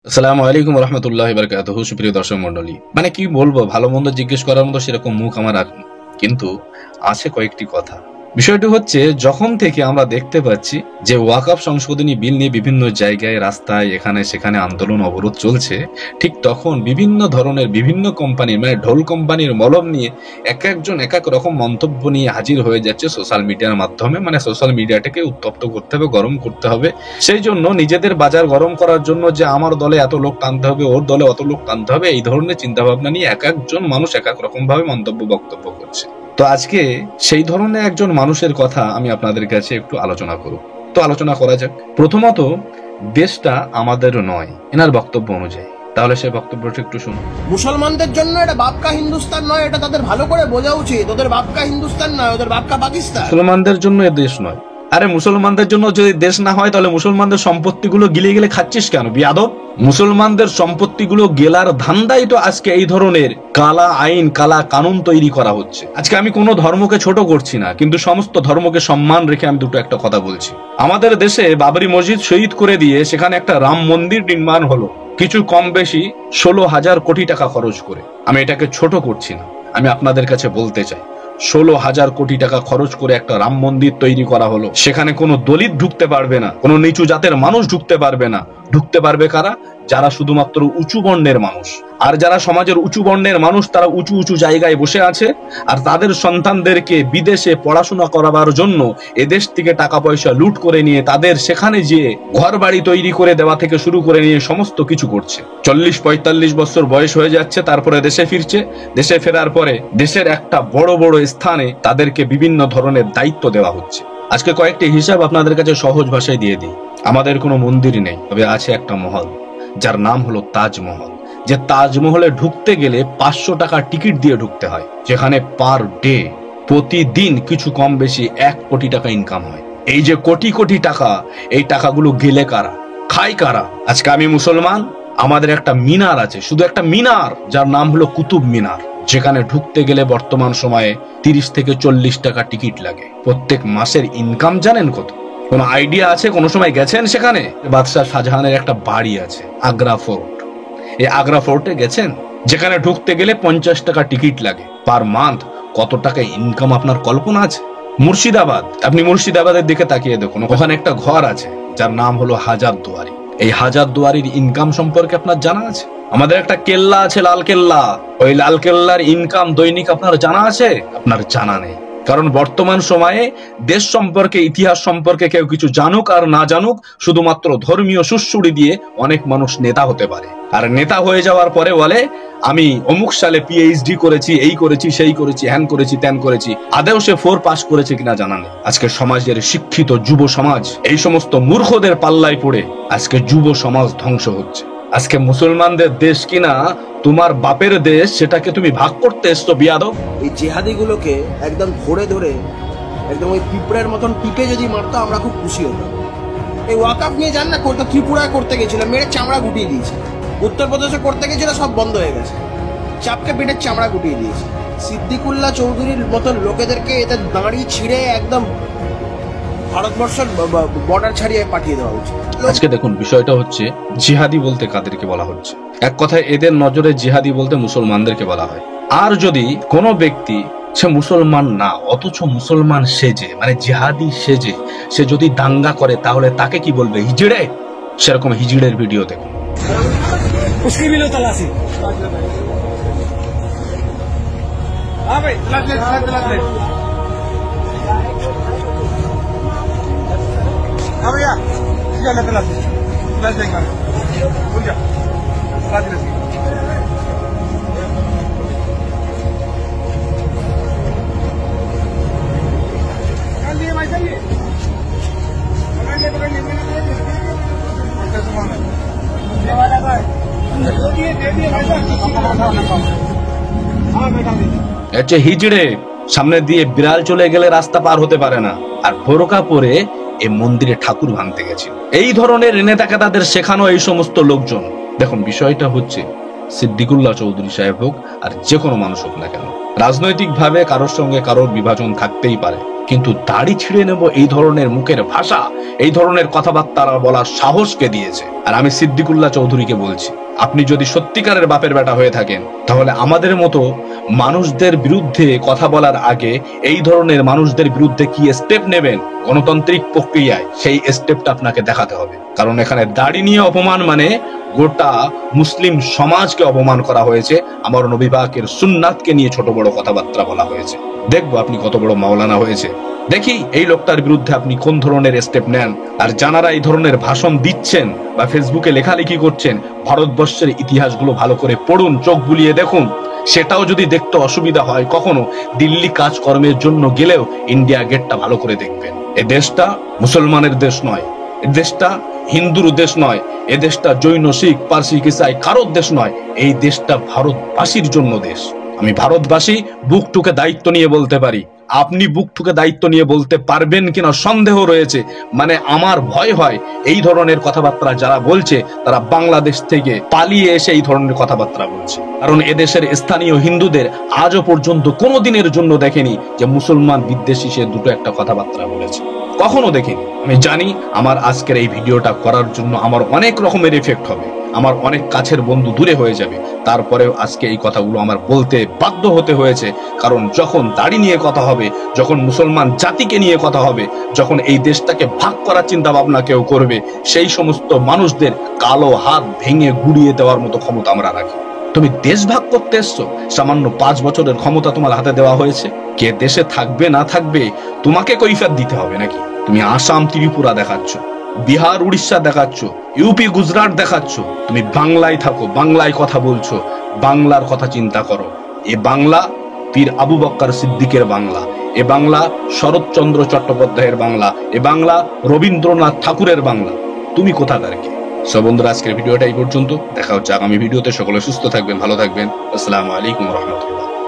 আসসালামু আলাইকুম রহমতুল্লাহ বারকাতুহু। সুপ্রিয় দর্শক মন্ডলী, মানে কি বলবো, ভালো মন্দ জিজ্ঞেস করার মতো সেরকম মুখ আমার আর নেই। কিন্তু আছে কয়েকটি কথা। বিষয়টি হচ্ছে, যখন থেকে আমরা দেখতে পাচ্ছি যে ওয়াকফ সংশোধনী বিল নিয়ে বিভিন্ন জায়গায় রাস্তায় এখানে সেখানে আন্দোলন অবরোধ চলছে, ঠিক তখন বিভিন্ন ধরনের বিভিন্ন কোম্পানির মানে ঢোল কোম্পানির মলম নিয়ে এক একজন এক এক রকম মন্তব্য নিয়ে হাজির হয়ে যাচ্ছে সোশ্যাল মিডিয়ার মাধ্যমে। মানে সোশ্যাল মিডিয়াটাকে উত্তপ্ত করতে হবে, গরম করতে হবে। সেই জন্য নিজেদের বাজার গরম করার জন্য যে আমার দলে এত লোক টানতে হবে, ওর দলে অত লোক টানতে হবে, এই ধরনের চিন্তা ভাবনা নিয়ে এক একজন মানুষ এক এক রকম ভাবে মন্তব্য বক্তব্য করছে। তো আজকে সেই ধরনের একজন মানুষের কথা আমি আপনাদের কাছে একটু আলোচনা করব। তো আলোচনা করা যাক। প্রথমত, দেশটা আমাদের নয় এনার বক্তব্য অনুযায়ী। তাহলে সে বক্তব্যটা একটু শুনুন। মুসলমানদের জন্য এটা বাপকা হিন্দুস্তান নয়, এটা তাদের ভালো করে বোঝা উচিত। ওদের বাপকা হিন্দুস্তান নয়, ওদের বাপকা পাকিস্তান। মুসলমানদের জন্য এ দেশ নয়। আরে মুসলমানদের জন্য যদি দেশ না হয়, তাহলে মুসলমানদের সম্পত্তিগুলো গিলে গেলে খাচ্ছিস কেন বিয়াদব? মুসলমানদের সম্পত্তিগুলো গেলার ধান্দাই তো আজকে এই ধরনের কালা আইন কালা কানুন তৈরি করা হচ্ছে। আজকে আমি কোনো ধর্মকে ছোট করছি না, কিন্তু সমস্ত ধর্মকে সম্মান রেখে আমি দুটো একটা কথা বলছি। আমাদের দেশে বাবরি মসজিদ শহীদ করে দিয়ে সেখানে একটা রাম মন্দির নির্মাণ হলো কিছু কম বেশি 16,000 কোটি টাকা খরচ করে। আমি এটাকে ছোট করছি না, আমি আপনাদের কাছে বলতে চাই 16,000 কোটি টাকা খরচ করে একটা রাম মন্দির তৈরি করা হলো। সেখানে কোনো দলিত ঢুকতে পারবে না, কোনো নিচু জাতের মানুষ ঢুকতে পারবে না। ঢুকতে পারবে কারা? যারা শুধুমাত্র উঁচু বর্ণের মানুষ। আর যারা সমাজের উঁচু বর্ণের মানুষ, তারা উঁচু উঁচু জায়গায় বসে আছে আর তাদের সন্তানদেরকে বিদেশে পড়াশোনা করাবার জন্য এদেশ থেকে টাকা পয়সা লুট করে নিয়ে তাদের সেখানে যেয়ে ঘর বাড়ি তৈরি করে দেওয়া থেকে শুরু করে নিয়ে সমস্ত কিছু করছে। 40-45 বছর বয়স হয়ে যাচ্ছে, তারপরে দেশে ফিরছে। দেশে ফেরার পরে দেশের একটা বড় বড় স্থানে তাদেরকে বিভিন্ন ধরনের দায়িত্ব দেওয়া হচ্ছে। আজকে কয়েকটি হিসাব আপনাদের কাছে সহজ ভাষায় দিয়ে দিই। আমাদের কোনো মন্দির নেই, তবে আছে একটা মহল, যার নাম হলো তাজমহল। যে তাজমহলে ঢুকতে গেলে 500 টাকা টিকিট দিয়ে ঢুকতে হয়, যেখানে পার ডে প্রতিদিন কিছু কম বেশি 1 কোটি টাকা ইনকাম হয়। এই যে কোটি কোটি টাকা, এই টাকাগুলো গেলে কারা, খায় কারা? আজকে আমি মুসলমান, আমাদের একটা মিনার আছে, শুধু একটা মিনার, যার নাম হলো কুতুব মিনার, যেখানে ঢুকতে গেলে বর্তমান সময়ে 30 থেকে 40 টাকা টিকিট লাগে। প্রত্যেক মাসের ইনকাম জানেন কত? কোন আইডিয়া আছে? কোনো সময় গেছেন সেখানে? বাদশাহ শাহজাহানের একটা বাড়ি আছে আগ্রা ফোর্ট, এই আগ্রা ফোর্টে গেছেন? যেখানে ঢুকতে গেলে 50 টাকা টিকিট লাগে। পার মান্থ কত টাকা ইনকাম আপনার কল্পনা আছে? মুর্শিদাবাদ, আপনি মুর্শিদাবাদের দিকে তাকিয়ে দেখুন, ওখানে একটা ঘর আছে যার নাম হলো হাজারদুয়ারি। এই হাজারদুয়ারির ইনকাম সম্পর্কে আপনার জানা আছে? আমাদের একটা কেল্লা আছে, লাল কেল্লা। ওই লাল কেল্লার ইনকাম দৈনিক আপনার জানা আছে? আপনার জানা নেই। কারণ বর্তমান সময়ে দেশ সম্পর্কে, ইতিহাস সম্পর্কে কেউ কিছু জানুক আর না জানুক, শুধুমাত্র ধর্মীয় সুশ্রুড়ি দিয়ে অনেক মানুষ নেতা হতে পারে। আর নেতা হয়ে যাওয়ার পরে বলে আমি অমুক সালে পিএইচডি করেছি, এই করেছি, সেই করেছি, হ্যান করেছি, ত্যান করেছি। আদেও সে 4 পাস করেছে কিনা জানা নেই। আজকে সমাজের শিক্ষিত যুব সমাজ এই সমস্ত মূর্খদের পাল্লায় পড়ে আজকে যুব সমাজ ধ্বংস হচ্ছে। আজকে মুসলমানদের দেশ কিনা তোমার বাপের দেশ, সেটাকে তুমি ভাগ করতে এসছো বিয়াদব। এই জেহাদিগুলোকে একদম ধরে ধরে একদম ওই পিঁপড়ের মতন টিপে যদি মারতো, আমরা খুব খুশি হতাম। এই ওয়াকফ নিয়ে জান না, করতো ত্রিপুরায় করতে গেছিল, মেরে চামড়া গুটিয়ে দিয়েছে। উত্তরপ্রদেশে করতে গেছিল, সব বন্ধ হয়ে গেছে। চাপকে পেটের চামড়া গুটিয়ে দিয়েছে। সিদ্দিকুল্লাহ চৌধুরীর মতন লোকেদেরকে এদের দাঁড়ি ছিঁড়ে একদম ভারতবর্ষের বর্ডার ছাড়িয়ে পাঠিয়ে দেওয়া উচিত। আজকে দেখুন, বিষয়টা হচ্ছে জিহাদি বলতে কাদেরকে বলা হচ্ছে? এক কথায় এদের নজরে জিহাদি বলতে মুসলমানদেরকে বলা হয়। আর যদি কোনো ব্যক্তি সে মুসলমান না, অথচ মুসলমান সেজে, মানে জিহাদি সেজে সে যদি দাঙ্গা করে, তাহলে তাকে কি বলবে? হিজড়ে। সেরকম হিজড়ের ভিডিও দেখুন। হিজড়ে সামনে দিয়ে বিড়াল চলে গেলে রাস্তা পার হতে পারে না, আর বোরকা পরে এই মন্দিরে ঠাকুর ভাঙতে গেছে। এই ধরনের নেতাকে তাদের শেখানো এই সমস্ত লোকজন। দেখুন, বিষয়টা হচ্ছে সিদ্দিকুল্লাহ চৌধুরী সাহেব হোক আর যে কোনো মানুষ হোক না কেন, রাজনৈতিক ভাবে কারোর সঙ্গে কারোর বিভাজন থাকতেই পারে, কিন্তু দাড়ি ছিঁড়ে নেব এই ধরনের মুখের ভাষা, এই ধরনের কথাবার্তা বলার সাহসকে দিয়েছে। আর আমি সিদ্দিকুল্লাহ চৌধুরীকে বলছি, আপনি যদি সত্যিকারের বাপের বেটা হয়ে থাকেন তাহলে আমাদের মতো মানুষদের বিরুদ্ধে কথা বলার আগে এই ধরনের মানুষদের বিরুদ্ধে কি স্টেপ নেবেন গণতান্ত্রিক প্রক্রিয়ায়, সেই স্টেপটা আপনাকে দেখাতে হবে। কারণ এখানে দাড়ি নিয়ে অপমান মানে গোটা মুসলিম সমাজকে অপমান করা হয়েছে, আমার নবী পাকের সুন্নাতকে নিয়ে ছোট বড় কথাবার্তা বলা হয়েছে। দেখবো আপনি কত বড় মাওলানা হয়েছে, দেখি এই লোকটার বিরুদ্ধে আপনি কোন ধরনের স্টেপ নেন। আর যারা এই ধরনের ভাষণ দিচ্ছেন বা ফেসবুকে লেখালেখি করছেন, ভারতবর্ষের ইতিহাসগুলো ভালো করে পড়ুন, চোখ বুলিয়ে দেখুন। সেটাও যদি দেখতে অসুবিধা হয় কখনো, দিল্লি কাজকর্মের জন্য গেলেও ইন্ডিয়া গেটটা ভালো করে দেখবেন। এ দেশটা মুসলমানের দেশ নয়, এ দেশটা হিন্দুর দেশ নয়, এ দেশটা জৈন, শিখ, পারসি, ইসাই কারোর দেশ নয়, এই দেশটা ভারতবাসীর জন্য দেশ। আমি ভারতবাসী বুক টুকে দায়িত্ব নিয়ে বলতে পারি, আপনি বুক টুকে দায়িত্ব নিয়ে বলতে পারবেন কিনা সন্দেহ রয়েছে। মানে আমার ভয় হয় এই ধরনের কথাবার্তা যারা বলছে তারা বাংলাদেশ থেকে পালিয়ে এসে এই ধরনের কথাবার্তা বলছে। কারণ এদেশের স্থানীয় হিন্দুদের আজও পর্যন্ত কোনো দিনের জন্য দেখেনি যে মুসলমান বিদ্বেষী সে দুটো একটা কথাবার্তা বলেছে, কখনো দেখিনি। আমি জানি আমার আজকের এই ভিডিওটা করার জন্য আমার অনেক রকমের এফেক্ট হবে, আমার অনেক কাছের বন্ধু দূরে হয়ে যাবে, তারপরেও আজকে এই কথাগুলো আমার বলতে বাধ্য হতে হয়েছে। কারণ যখন দাড়ি নিয়ে কথা হবে, যখন মুসলমান জাতিকে নিয়ে কথা হবে, যখন এই দেশটাকে ভাগ করার চিন্তা ভাবনা কেউ করবে, সেই সমস্ত মানুষদের কালো হাত ভেঙে গুড়িয়ে দেওয়ার মতো ক্ষমতা আমরা রাখি। তুমি দেশ ভাগ করতে এসছো, সামান্য 5 বছরের ক্ষমতা তোমার হাতে দেওয়া হয়েছে। কে দেশে থাকবে না থাকবে তোমাকে কৈফিয়ত দিতে হবে নাকি? তুমি আসাম ত্রিপুরা দেখাচ্ছ, বিহার উড়িষ্যা দেখাচ্ছ, ইউপি গুজরাট দেখাচ্ছ, তুমি বাংলায় থাকো, বাংলায় কথা বলছো, বাংলার কথা চিন্তা করো। এ বাংলা পীর আবু বক্কর সিদ্দিকের বাংলা, এ বাংলা শরৎচন্দ্র চট্টোপাধ্যায়ের বাংলা, এ বাংলা রবীন্দ্রনাথ ঠাকুরের বাংলা। তুমি কোথাকার কে? সব বন্ধুরা, আজকের ভিডিওটা এই পর্যন্ত, দেখা হচ্ছে আগামী ভিডিওতে। সকলে সুস্থ থাকবেন, ভালো থাকবেন। আসসালামু আলাইকুম রহমতুল্লাহ।